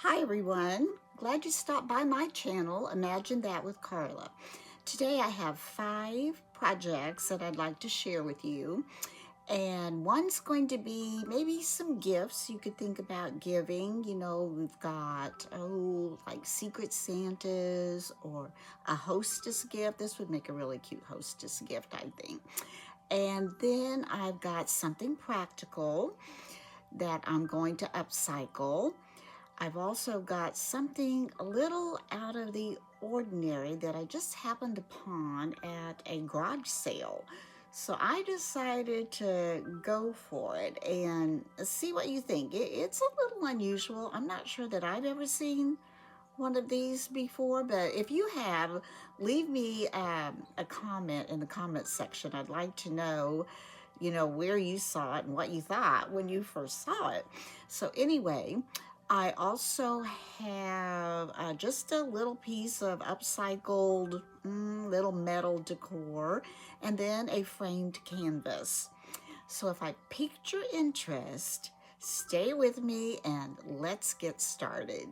Hi everyone, glad you stopped by my channel, Imagine That with Carla. Today I have 5 projects that I'd like to share with you. And one's going to be maybe some gifts you could think about giving. You know, we've got, like Secret Santas or a hostess gift. This would make a really cute hostess gift, I think. And then I've got something practical that I'm going to upcycle. I've also got something a little out of the ordinary that I just happened upon at a garage sale. So I decided to go for it and see what you think. It's a little unusual. I'm not sure that I've ever seen one of these before, but if you have, leave me a comment in the comment section. I'd like to know, where you saw it and what you thought when you first saw it. So anyway, I also have just a little piece of upcycled little metal decor and then a framed canvas. So if I piqued your interest, stay with me and let's get started.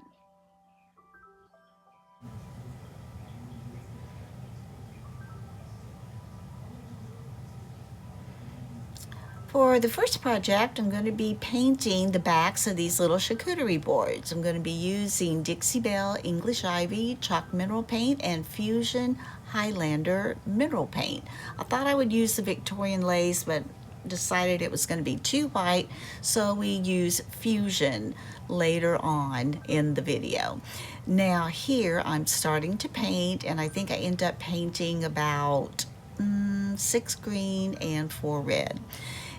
For the first project, I'm going to be painting the backs of these little charcuterie boards. I'm going to be using Dixie Belle English Ivy chalk mineral paint and Fusion Highlander mineral paint. I thought I would use the Victorian lace, but decided it was going to be too white, so we use Fusion later on in the video. Now here I'm starting to paint, and I think I end up painting about 6 green and 4 red.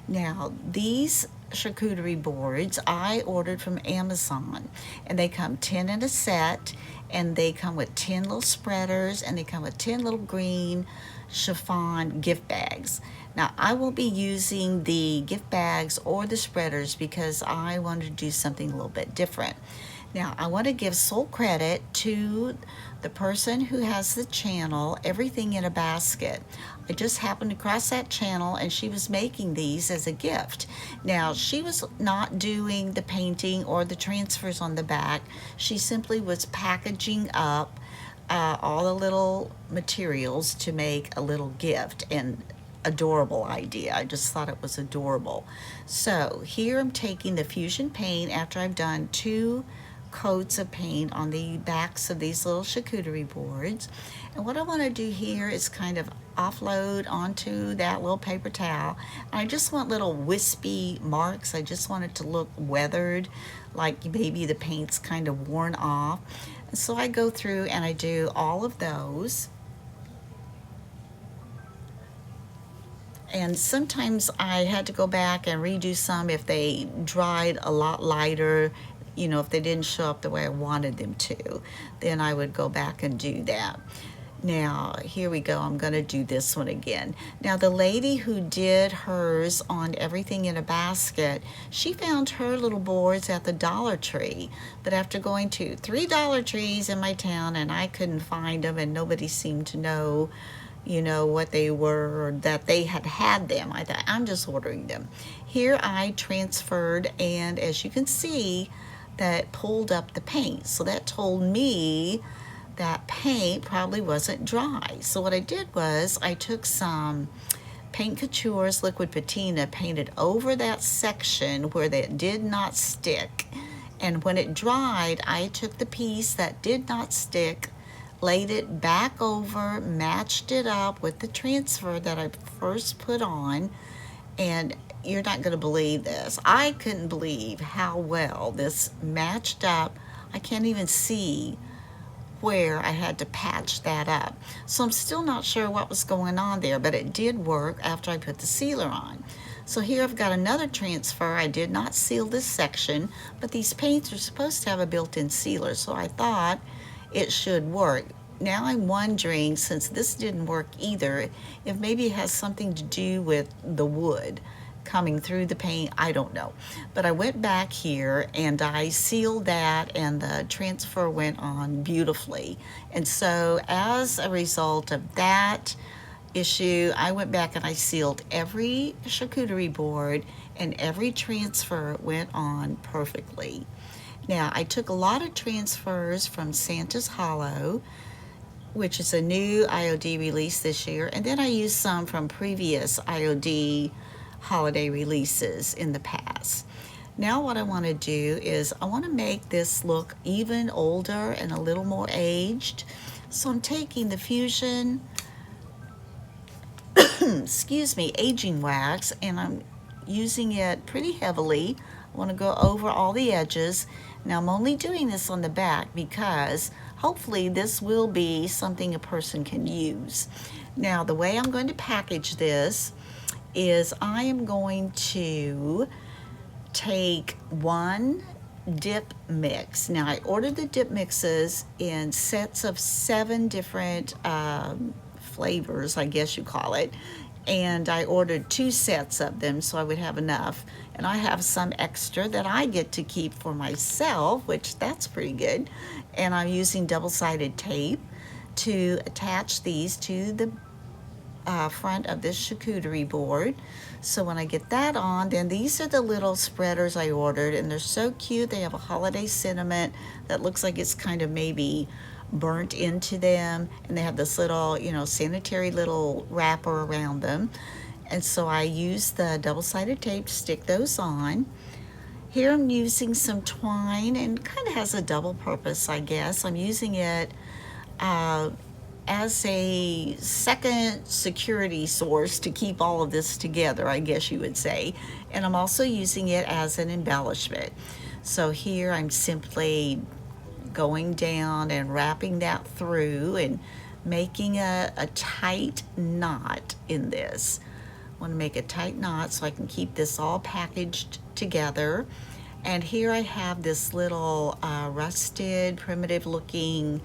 Now, these charcuterie boards I ordered from Amazon, and they come 10 in a set, and they come with 10 little spreaders, and they come with 10 little green chiffon gift bags. Now, I will be using the gift bags or the spreaders because I wanted to do something a little bit different. Now, I want to give sole credit to the person who has the channel, Everything in a Basket. I just happened to cross that channel and she was making these as a gift. Now, she was not doing the painting or the transfers on the back. She simply was packaging up all the little materials to make a little gift, and adorable idea. I just thought it was adorable. So here I'm taking the Fusion paint after I've done 2 coats of paint on the backs of these little charcuterie boards. And what I want to do here is kind of offload onto that little paper towel. I just want little wispy marks. I just want it to look weathered, like maybe the paint's kind of worn off. And so I go through and I do all of those. And sometimes I had to go back and redo some if they dried a lot lighter, if they didn't show up the way I wanted them to, then I would go back and do that. Now, here we go. I'm going to do this one again. Now, the lady who did hers on Everything in a Basket, she found her little boards at the Dollar Tree. But after going to 3 Dollar Trees in my town, and I couldn't find them, and nobody seemed to know, what they were, or that they had them, I thought, I'm just ordering them. Here I transferred, and as you can see, that pulled up the paint. So that told me that paint probably wasn't dry. So what I did was I took some Paint Couture's liquid patina, painted over that section where that did not stick. And when it dried, I took the piece that did not stick, laid it back over, matched it up with the transfer that I first put on, and you're not going to believe this. I couldn't believe how well this matched up. I can't even see where I had to patch that up. So I'm still not sure what was going on there, but it did work after I put the sealer on. So here I've got another transfer. I did not seal this section, but these paints are supposed to have a built-in sealer, so I thought it should work. Now I'm wondering, since this didn't work either, if maybe it has something to do with the wood coming through the paint. I don't know. But I went back here and I sealed that, and the transfer went on beautifully. And so as a result of that issue, I went back and I sealed every charcuterie board, and every transfer went on perfectly. Now, I took a lot of transfers from Santa's Hollow, which is a new IOD release this year, and then I used some from previous IOD holiday releases in the past. Now what I want to do is I want to make this look even older and a little more aged. So I'm taking the Fusion, excuse me, aging wax, and I'm using it pretty heavily. I want to go over all the edges. Now I'm only doing this on the back because hopefully this will be something a person can use. Now the way I'm going to package this is I am going to take one dip mix. Now I ordered the dip mixes in sets of 7 different flavors, I guess you call it, and I ordered 2 sets of them so I would have enough, and I have some extra that I get to keep for myself, which that's pretty good. And I'm using double-sided tape to attach these to the front of this charcuterie board. So when I get that on, then these are the little spreaders I ordered, and they're so cute. They have a holiday sentiment that looks like it's kind of maybe burnt into them, and they have this little, you know, sanitary little wrapper around them. And so I use the double-sided tape to stick those on. Here I'm using some twine, and kind of has a double purpose, I guess. I'm using it as a second security source to keep all of this together, I guess you would say. And I'm also using it as an embellishment. So here I'm simply going down and wrapping that through and making a tight knot in this. I want to make a tight knot so I can keep this all packaged together. And here I have this little rusted, primitive looking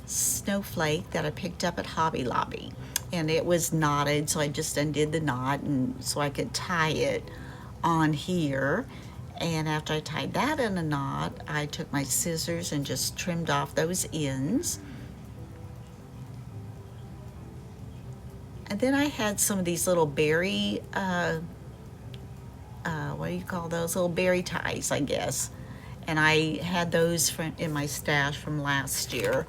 snowflake that I picked up at Hobby Lobby, and it was knotted, so I just undid the knot and so I could tie it on here. And after I tied that in a knot, I took my scissors and just trimmed off those ends. And then I had some of these little berry what do you call those, little berry ties, I guess, and I had those in my stash from last year.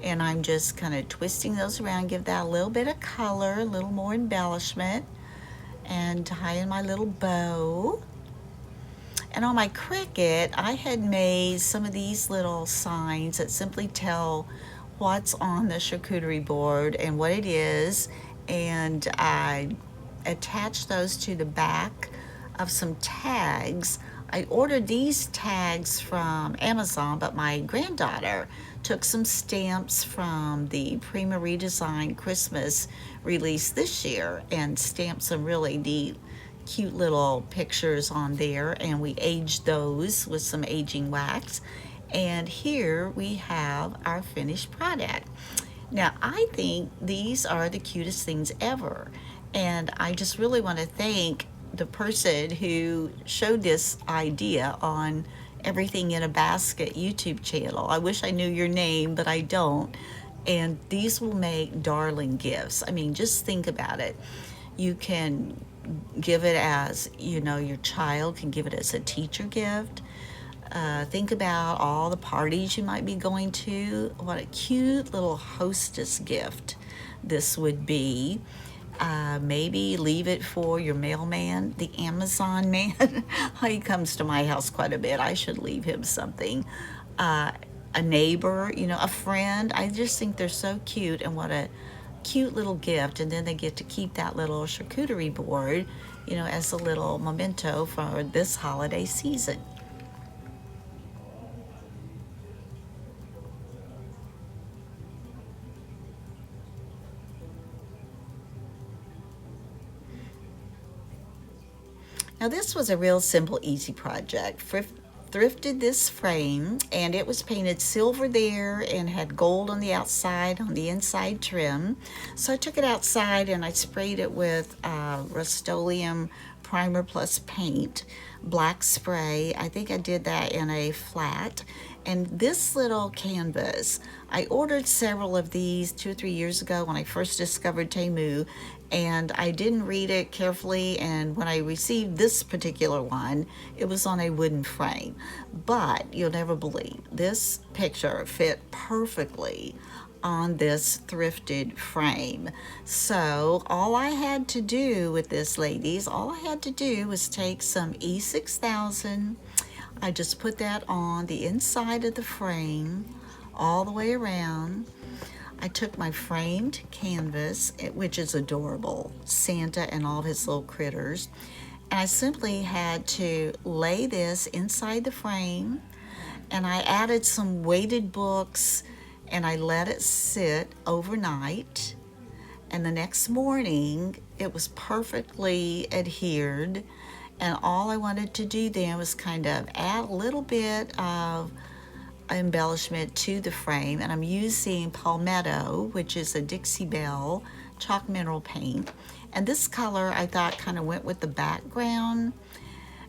And I'm just kind of twisting those around, give that a little bit of color, a little more embellishment, and tying my little bow. And on my Cricut, I had made some of these little signs that simply tell what's on the charcuterie board and what it is, and I attached those to the back of some tags. I ordered these tags from Amazon, but my granddaughter took some stamps from the Prima Redesign Christmas release this year and stamped some really neat, cute little pictures on there, and we aged those with some aging wax. And here we have our finished product. Now, I think these are the cutest things ever, and I just really want to thank the person who showed this idea on Everything in a Basket YouTube channel. I wish I knew your name, but I don't. And these will make darling gifts. I mean, just think about it. You can give it as, you know, your child can give it as a teacher gift. Think about all the parties you might be going to. What a cute little hostess gift this would be. Maybe leave it for your mailman, the Amazon man. He comes to my house quite a bit. I should leave him something. A neighbor, you know, a friend. I just think they're so cute, and what a cute little gift. And then they get to keep that little charcuterie board, you know, as a little memento for this holiday season. Now this was a real simple, easy project. Thrifted this frame, and it was painted silver there and had gold on the outside, on the inside trim. So I took it outside and I sprayed it with Rust-Oleum Primer Plus paint, black spray. I think I did that in a flat. And this little canvas, I ordered several of these 2 or 3 years ago when I first discovered Temu, and I didn't read it carefully, and when I received this particular one, it was on a wooden frame. But you'll never believe, this picture fit perfectly on this thrifted frame. So all I had to do with this, ladies, all I had to do was take some E6000. I just put that on the inside of the frame all the way around. I took my framed canvas, which is adorable, Santa and all his little critters, and I simply had to lay this inside the frame, and I added some weighted books, and I let it sit overnight, and the next morning it was perfectly adhered, and all I wanted to do then was kind of add a little bit of embellishment to the frame, and I'm using Palmetto, which is a Dixie Belle chalk mineral paint, and this color I thought kind of went with the background,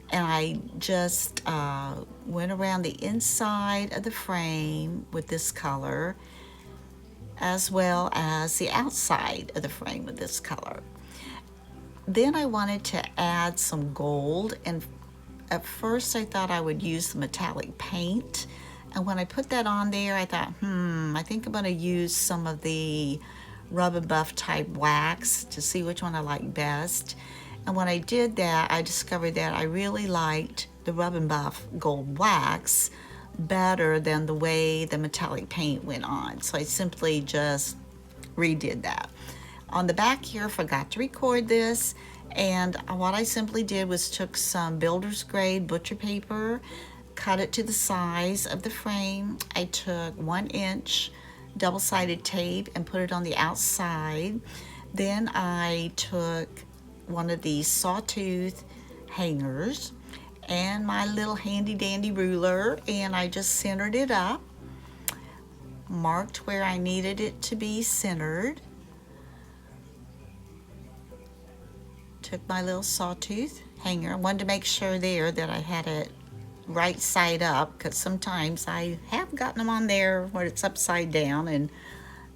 and I just went around the inside of the frame with this color, as well as the outside of the frame with this color. Then I wanted to add some gold, and at first I thought I would use the metallic paint, and when I put that on there, I thought, I think I'm going to use some of the rub and buff type wax to see which one I like best. And when I did that, I discovered that I really liked the rub and buff gold wax better than the way the metallic paint went on. So I simply just redid that. On the back here, forgot to record this, and what I simply did was took some builder's grade butcher paper, cut it to the size of the frame. I took 1-inch double-sided tape and put it on the outside. Then I took one of these sawtooth hangers and my little handy dandy ruler, and I just centered it up, marked where I needed it to be centered, took my little sawtooth hanger. I wanted to make sure there that I had it right side up, because sometimes I have gotten them on there where it's upside down, and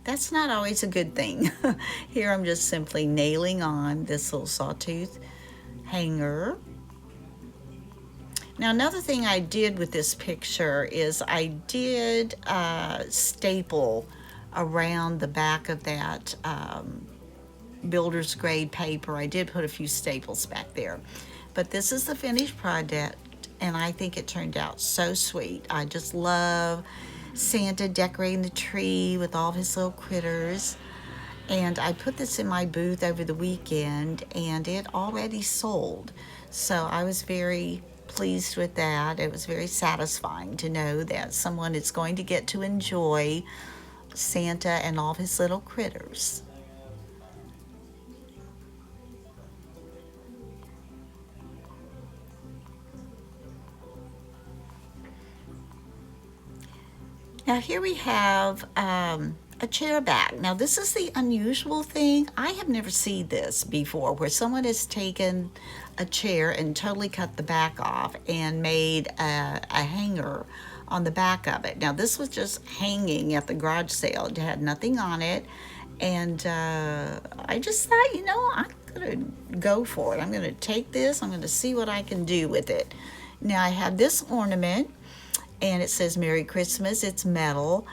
that's not always a good thing. Here I'm just simply nailing on this little sawtooth hanger. Now another thing I did with this picture is I did staple around the back of that builder's grade paper. I did put a few staples back there, but this is the finished product, and I think it turned out so sweet. I just love Santa decorating the tree with all of his little critters, and I put this in my booth over the weekend, and it already sold, so I was very pleased with that. It was very satisfying to know that someone is going to get to enjoy Santa and all of his little critters. Now here we have a chair back. Now this is the unusual thing. I have never seen this before, where someone has taken a chair and totally cut the back off and made a hanger on the back of it. Now this was just hanging at the garage sale. It had nothing on it, and I just thought, I'm gonna go for it. I'm gonna take this, I'm gonna see what I can do with it. Now I have this ornament, and it says Merry Christmas. It's metal.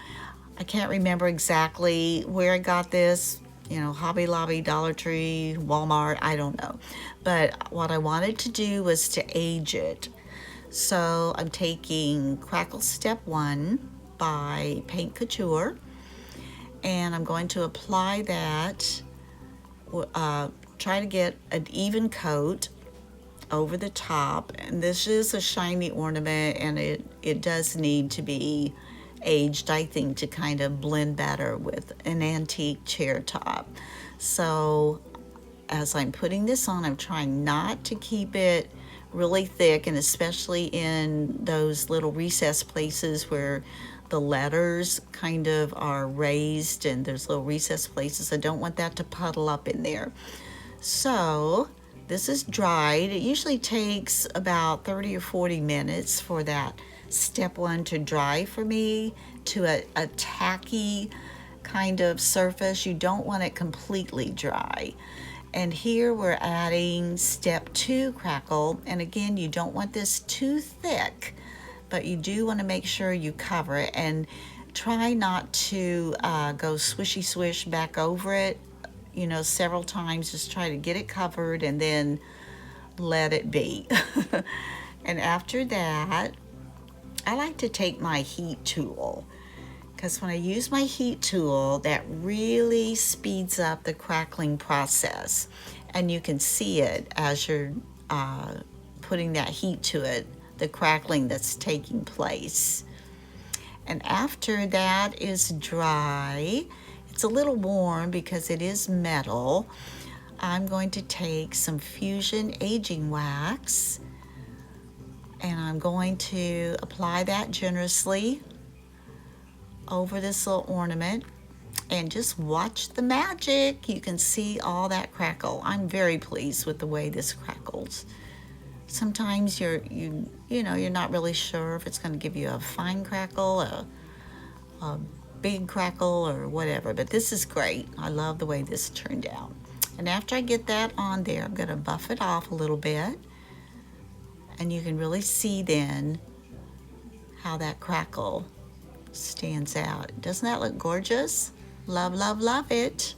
I can't remember exactly where I got this, Hobby Lobby, Dollar Tree, Walmart, I don't know. But what I wanted to do was to age it. So I'm taking Crackle Step 1 by Paint Couture, and I'm going to apply that, try to get an even coat over the top. And this is a shiny ornament, and it does need to be aged, I think, to kind of blend better with an antique chair top. So as I'm putting this on, I'm trying not to keep it really thick, and especially in those little recess places where the letters kind of are raised and there's little recess places. I don't want that to puddle up in there. So this is dried. It usually takes about 30 or 40 minutes for that step 1 to dry for me to a tacky kind of surface. You don't want it completely dry. And here we're adding step 2 crackle. And again, you don't want this too thick, but you do want to make sure you cover it, and try not to go swishy swish back over it, you know, several times. Just try to get it covered and then let it be. And after that, I like to take my heat tool, because when I use my heat tool, that really speeds up the crackling process, and you can see it as you're putting that heat to it, the crackling that's taking place. And after that is dry, it's a little warm because it is metal, I'm going to take some Fusion aging wax, and I'm going to apply that generously over this little ornament, and just watch the magic. You can see all that crackle. I'm very pleased with the way this crackles. Sometimes you're not really sure if it's going to give you a fine crackle, a big crackle, or whatever, but this is great. I love the way this turned out. And after I get that on there, I'm going to buff it off a little bit, and you can really see then how that crackle stands out. Doesn't that look gorgeous? Love, love, love it.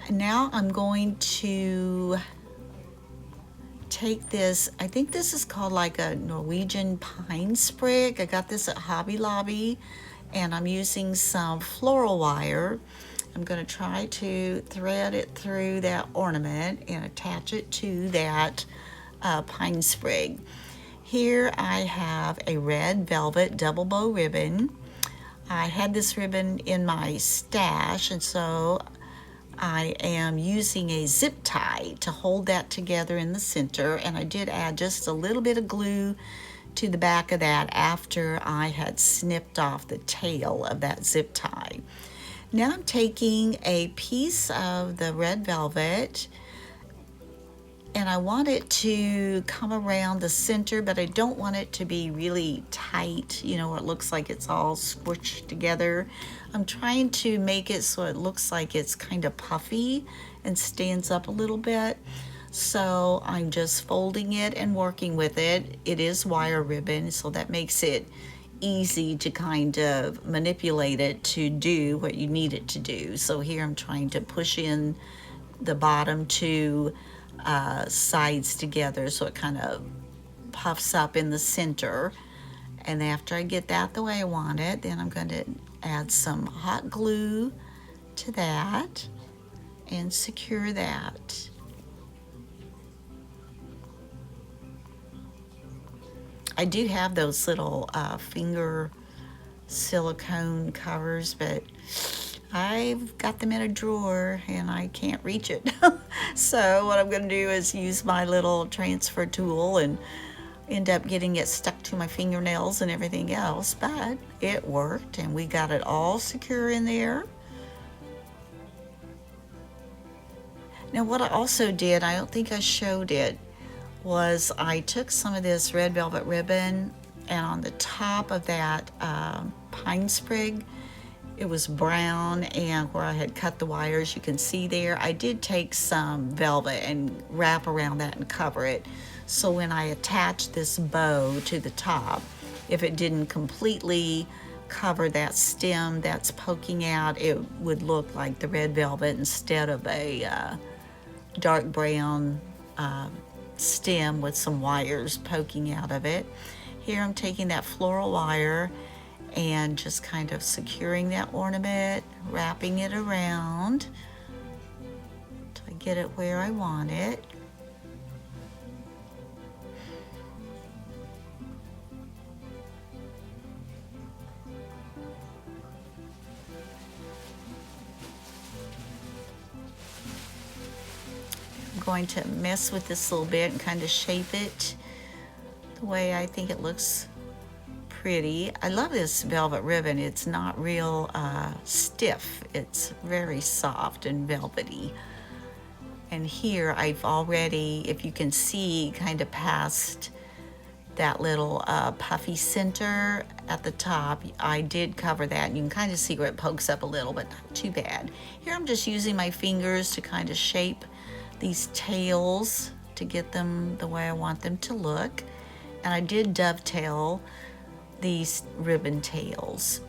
And now I'm going to take this, I think this is called like a Norwegian pine sprig. I got this at Hobby Lobby, and I'm using some floral wire. I'm going to try to thread it through that ornament and attach it to that pine sprig. Here I have a red velvet double bow ribbon. I had this ribbon in my stash, and so I am using a zip tie to hold that together in the center, and I did add just a little bit of glue to the back of that after I had snipped off the tail of that zip tie. Now I'm taking a piece of the red velvet, and I want it to come around the center, but I don't want it to be really tight, you know, where it looks like it's all squished together. I'm trying to make it so it looks like it's kind of puffy and stands up a little bit. So I'm just folding it and working with it. It is wire ribbon, so that makes it easy to kind of manipulate it to do what you need it to do. So here I'm trying to push in the bottom two sides together so it kind of puffs up in the center. And after I get that the way I want it, then I'm going to add some hot glue to that and secure that. I do have those little finger silicone covers, but I've got them in a drawer and I can't reach it. So what I'm going to do is use my little transfer tool and end up getting it stuck to my fingernails and everything else, but it worked and we got it all secure in there. Now what I also did, I don't think I showed it, was I took some of this red velvet ribbon, and on the top of that pine sprig, it was brown, and where I had cut the wires, you can see there, I did take some velvet and wrap around that and cover it. So when I attached this bow to the top, if it didn't completely cover that stem that's poking out, it would look like the red velvet instead of a dark brown stem with some wires poking out of it. Here I'm taking that floral wire and just kind of securing that ornament, wrapping it around till I get it where I want it. Going to mess with this a little bit and kind of shape it the way I think it looks pretty. I love this velvet ribbon. It's not real stiff. It's very soft and velvety. And here I've already, if you can see, kind of passed that little puffy center at the top. I did cover that, and you can kind of see where it pokes up a little, but not too bad. Here I'm just using my fingers to kind of shape these tails to get them the way I want them to look. And I did dovetail these ribbon tails.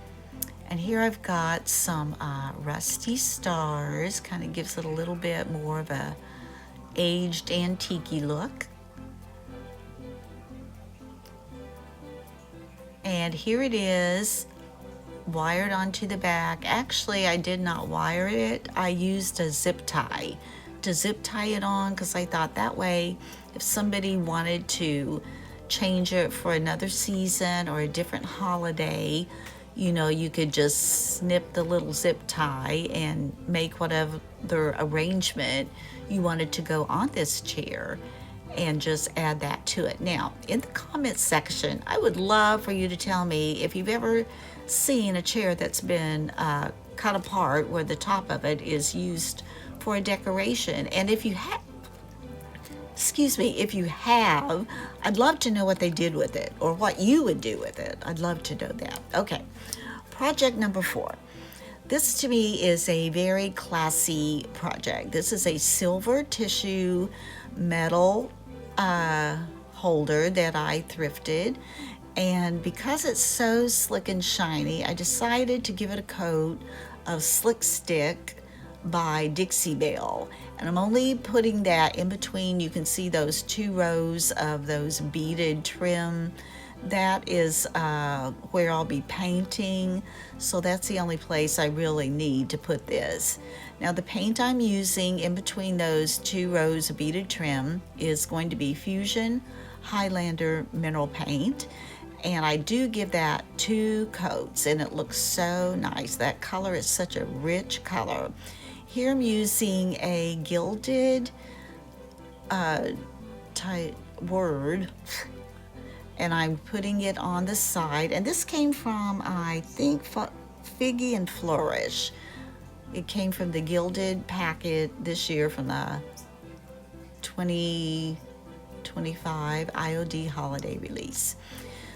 And here I've got some rusty stars, kind of gives it a little bit more of a aged antique look. And here it is, wired onto the back. Actually, I did not wire it. I used a zip tie to zip tie it on, because I thought that way if somebody wanted to change it for another season or a different holiday, you know, you could just snip the little zip tie and make whatever arrangement you wanted to go on this chair, and just add that to it. Now, in the comments section, I would love for you to tell me if you've ever seen a chair that's been cut apart where the top of it is used for a decoration. And if you have, if you have, I'd love to know what they did with it, or what you would do with it. I'd love to know that. Okay, project number 4. This to me is a very classy project. This is a silver tissue metal holder that I thrifted, and because it's so slick and shiny, I decided to give it a coat of Slick Stick by Dixie Belle, and I'm only putting that in between. You can see those 2 rows of those beaded trim. That is where I'll be painting, so that's the only place I really need to put this. Now, the paint I'm using in between those 2 rows of beaded trim is going to be Fusion Highlander mineral paint, and I do give that 2 coats, and it looks so nice. That color is such a rich color. Here I'm using a gilded word, and I'm putting it on the side. And this came from, I think, Figgy and Flourish. It came from the gilded packet this year from the 2025 IOD holiday release.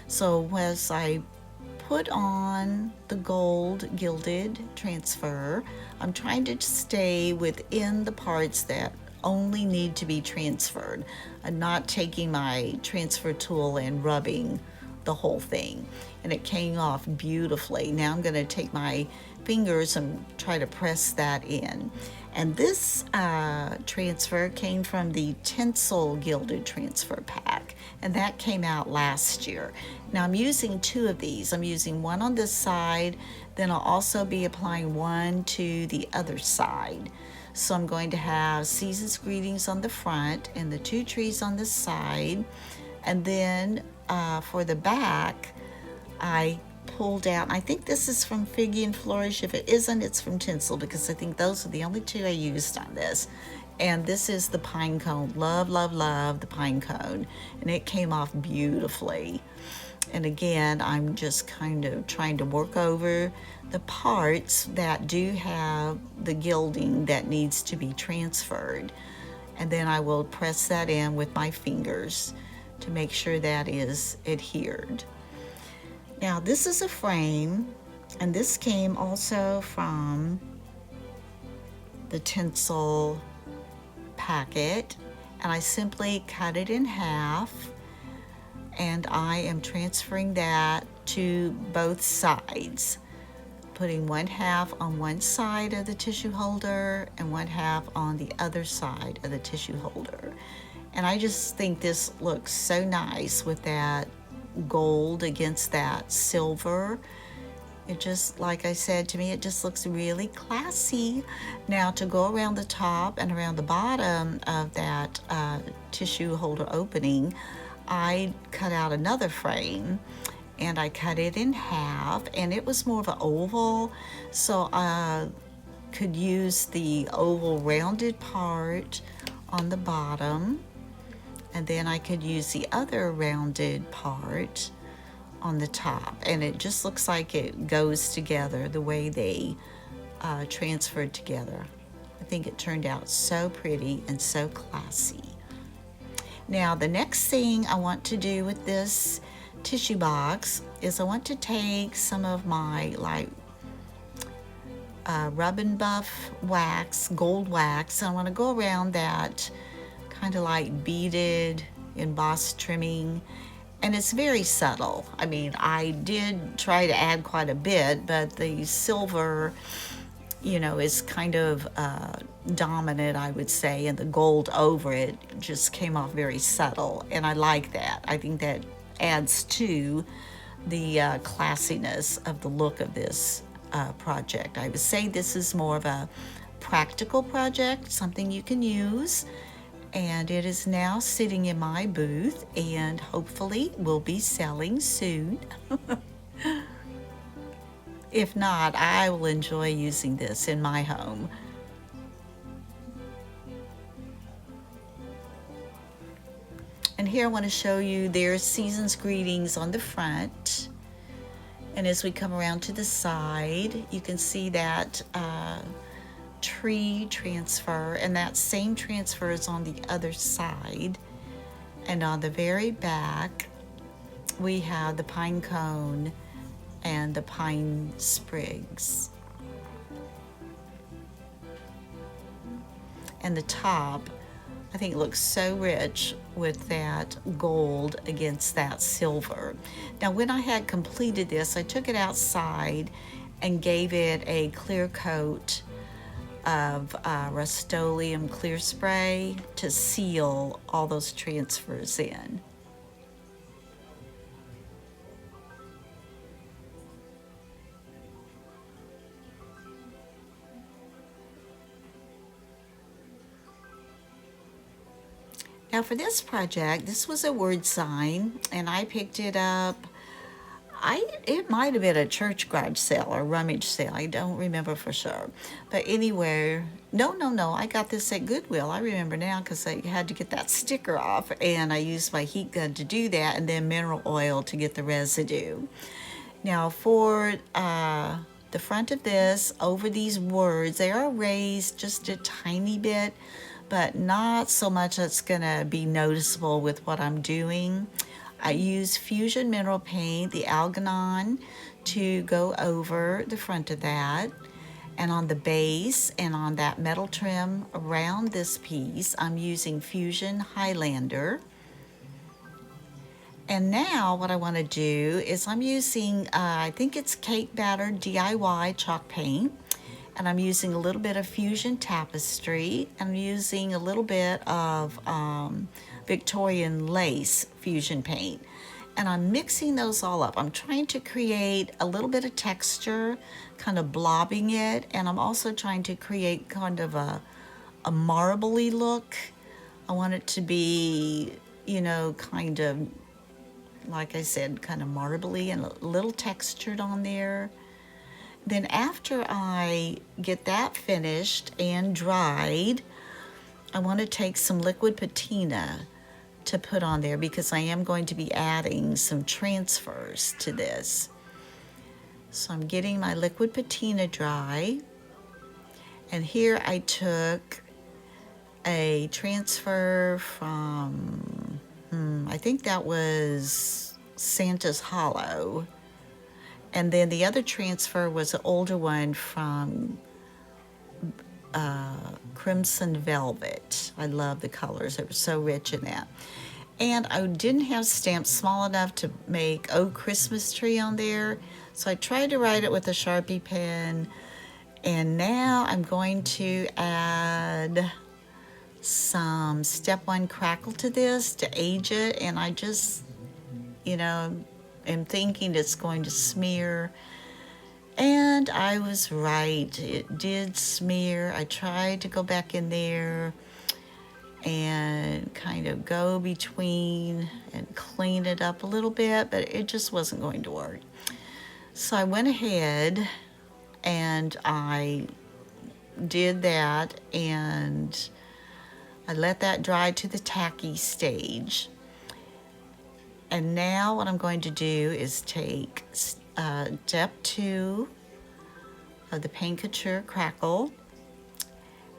So as I put on the gold gilded transfer, I'm trying to stay within the parts that only need to be transferred. I'm not taking my transfer tool and rubbing the whole thing. And it came off beautifully. Now I'm going to take my fingers and try to press that in. And this transfer came from the Tinsel Gilded Transfer Pack, and that came out last year. Now I'm using 2 of these. I'm using one on this side, then I'll also be applying one to the other side. So I'm going to have Season's Greetings on the front and the 2 trees on the side. And then for the back, I pulled out, I think this is from Figgy and Flourish. If it isn't, it's from Tinsel, because I think those are the only 2 I used on this. And this is the pine cone. Love, love, love the pine cone. And it came off beautifully. And again, I'm just kind of trying to work over the parts that do have the gilding that needs to be transferred. And then I will press that in with my fingers to make sure that is adhered. Now, this is a frame, and this came also from the Tinsel packet, and I simply cut it in half, and I am transferring that to both sides, putting 1/2 on one side of the tissue holder and 1/2 on the other side of the tissue holder. And I just think this looks so nice with that gold against that silver. It just, like I said, to me, it just looks really classy. Now, to go around the top and around the bottom of that tissue holder opening, I cut out another frame, and I cut it in half, and it was more of an oval, so I could use the oval rounded part on the bottom, and then I could use the other rounded part on the top, and it just looks like it goes together the way they transferred together. I think it turned out so pretty and so classy. Now the next thing I want to do with this tissue box is I want to take some of my rub and buff wax, gold wax, and I want to go around that kind of like beaded embossed trimming, and it's very subtle. I mean, I did try to add quite a bit, but the silver, is kind of dominant, I would say, and the gold over it just came off very subtle, and I like that. I think that adds to the classiness of the look of this project. I would say this is more of a practical project, something you can use, and it is now sitting in my booth and hopefully will be selling soon. If not, I will enjoy using this in my home. And here I want to show you there's Season's Greetings on the front. And as we come around to the side, you can see that tree transfer, and that same transfer is on the other side. And on the very back, we have the pine cone and the pine sprigs. And the top, I think, looks so rich with that gold against that silver. Now, when I had completed this, I took it outside and gave it a clear coat of Rust-Oleum clear spray to seal all those transfers in. Now for this project, this was a word sign, and I picked it up. It might have been a church garage sale or rummage sale. I don't remember for sure. But anyway, no, I got this at Goodwill. I remember now because I had to get that sticker off, and I used my heat gun to do that, and then mineral oil to get the residue. Now for the front of this, over these words, they are raised just a tiny bit, but not so much that's gonna be noticeable with what I'm doing. I use Fusion Mineral Paint, the Algonon, to go over the front of that. And on the base and on that metal trim around this piece, I'm using Fusion Highlander. And now what I want to do is I'm using, I think it's Cake Batter DIY chalk paint. And I'm using a little bit of Fusion Tapestry. I'm using a little bit of Victorian Lace Fusion Paint. And I'm mixing those all up. I'm trying to create a little bit of texture, kind of blobbing it. And I'm also trying to create kind of a marbly look. I want it to be, kind of, like I said, kind of marbly and a little textured on there. Then after I get that finished and dried, I want to take some liquid patina to put on there because I am going to be adding some transfers to this. So I'm getting my liquid patina dry. And here I took a transfer from, I think that was Santa's Hollow. And then the other transfer was an older one from Crimson Velvet. I love the colors. They were so rich in that. And I didn't have stamps small enough to make Oh Christmas Tree on there. So I tried to write it with a Sharpie pen. And now I'm going to add some Step 1 crackle to this to age it. And I just, am thinking it's going to smear, and I was right. It did smear. I tried to go back in there and kind of go between and clean it up a little bit, but it just wasn't going to work. So I went ahead and I did that, and I let that dry to the tacky stage. And now what I'm going to do is take step 2 of the Paint Couture Crackle,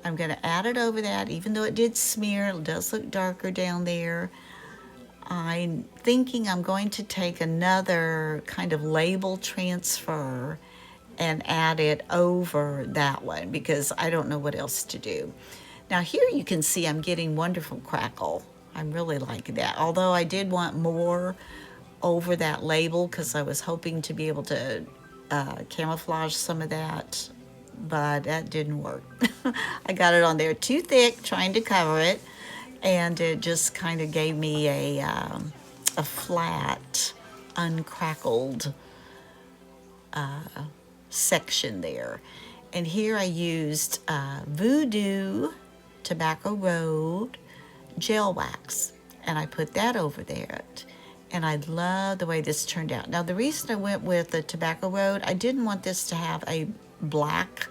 I'm going to add it over that. Even though it did smear, it does look darker down there. I'm thinking I'm going to take another kind of label transfer and add it over that one because I don't know what else to do. Now here you can see I'm getting wonderful crackle. I'm really liking that. Although I did want more over that label because I was hoping to be able to camouflage some of that, but that didn't work. I got it on there too thick trying to cover it, and it just kind of gave me a flat, uncrackled section there. And here I used Voodoo Tobacco Road gel wax, and I put that over there. And I love the way this turned out. Now the reason I went with the Tobacco Road, I didn't want this to have a black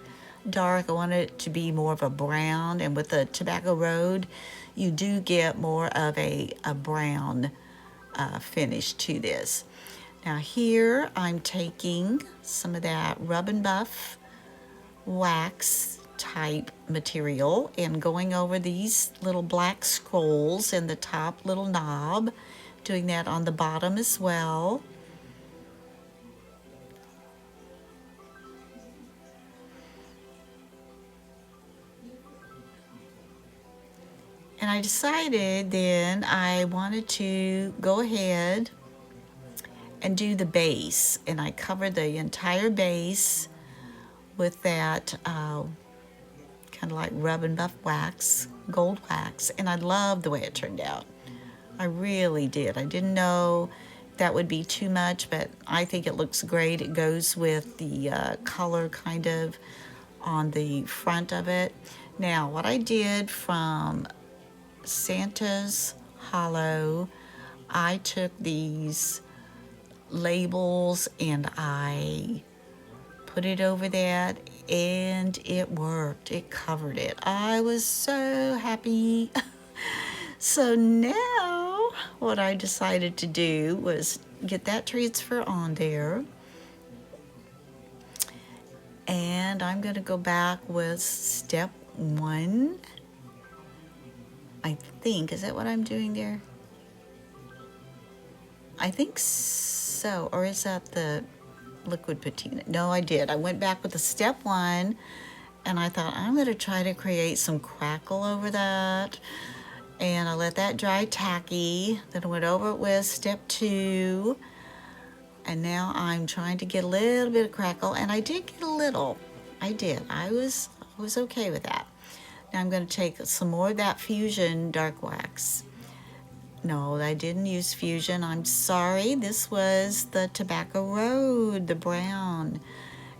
dark. I wanted it to be more of a brown, and with the Tobacco Road you do get more of a brown finish to this. Now here I'm taking some of that Rub and Buff wax type material and going over these little black scrolls in the top little knob, doing that on the bottom as well. And I decided then I wanted to go ahead and do the base, and I covered the entire base with that kind of like Rub and Buff wax, gold wax, and I love the way it turned out. I really did. I didn't know that would be too much, but I think it looks great. It goes with the color kind of on the front of it. Now, what I did from Santa's Hollow, I took these labels and I put it over that, and it worked. It covered it. I was so happy. So now what I decided to do was get that transfer on there, and I'm going to go back with step 1. I think, is that what I'm doing there? I think so. Or is that the liquid patina? No, I did. I went back with the step 1, and I thought I'm going to try to create some crackle over that. And I let that dry tacky. Then I went over it with step 2. And now I'm trying to get a little bit of crackle. And I did get a little. I did. I was okay with that. Now I'm going to take some more of that Fusion dark wax. No, I didn't use Fusion. I'm sorry. This was the Tobacco Road, the brown.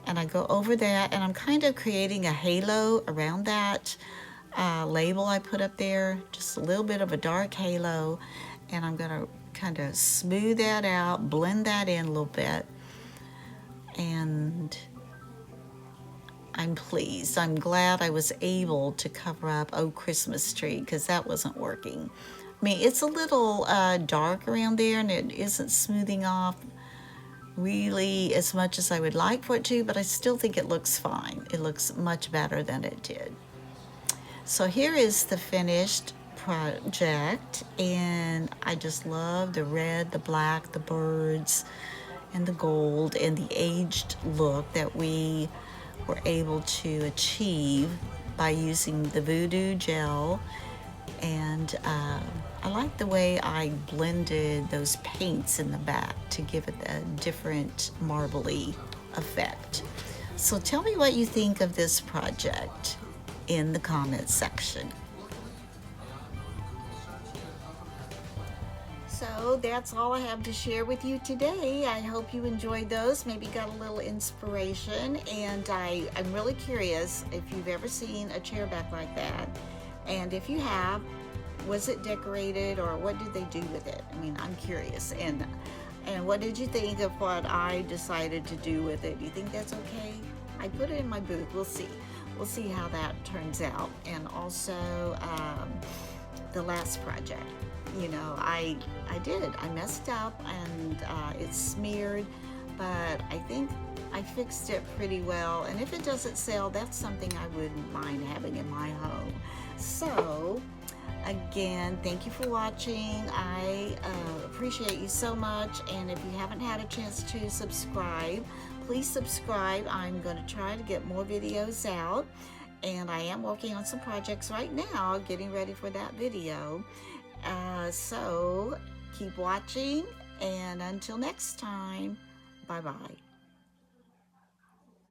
And I go over that, and I'm kind of creating a halo around that label I put up there. Just a little bit of a dark halo. And I'm going to kind of smooth that out, blend that in a little bit. And I'm pleased. I'm glad I was able to cover up Oh Christmas Tree, because that wasn't working. I mean, it's a little dark around there, and it isn't smoothing off really as much as I would like for it to, but I still think it looks fine. It looks much better than it did. So here is the finished project, and I just love the red, the black, the birds, and the gold, and the aged look that we were able to achieve by using the Voodoo gel. And I like the way I blended those paints in the back to give it a different marbly effect. So tell me what you think of this project in the comments section. So that's all I have to share with you today. I hope you enjoyed those, maybe got a little inspiration, and I'm really curious if you've ever seen a chair back like that, and if you have, was it decorated, or what did they do with it? I mean, I'm curious. And what did you think of what I decided to do with it? Do you think that's okay? I put it in my booth. We'll see. We'll see how that turns out. And also the last project. You know, I did. I messed up, and it smeared, but I think I fixed it pretty well. And if it doesn't sell, that's something I wouldn't mind having in my home. So again, thank you for watching. I appreciate you so much. And if you haven't had a chance to subscribe, please subscribe. I'm going to try to get more videos out. And I am working on some projects right now, getting ready for that video. So keep watching. And until next time, bye-bye.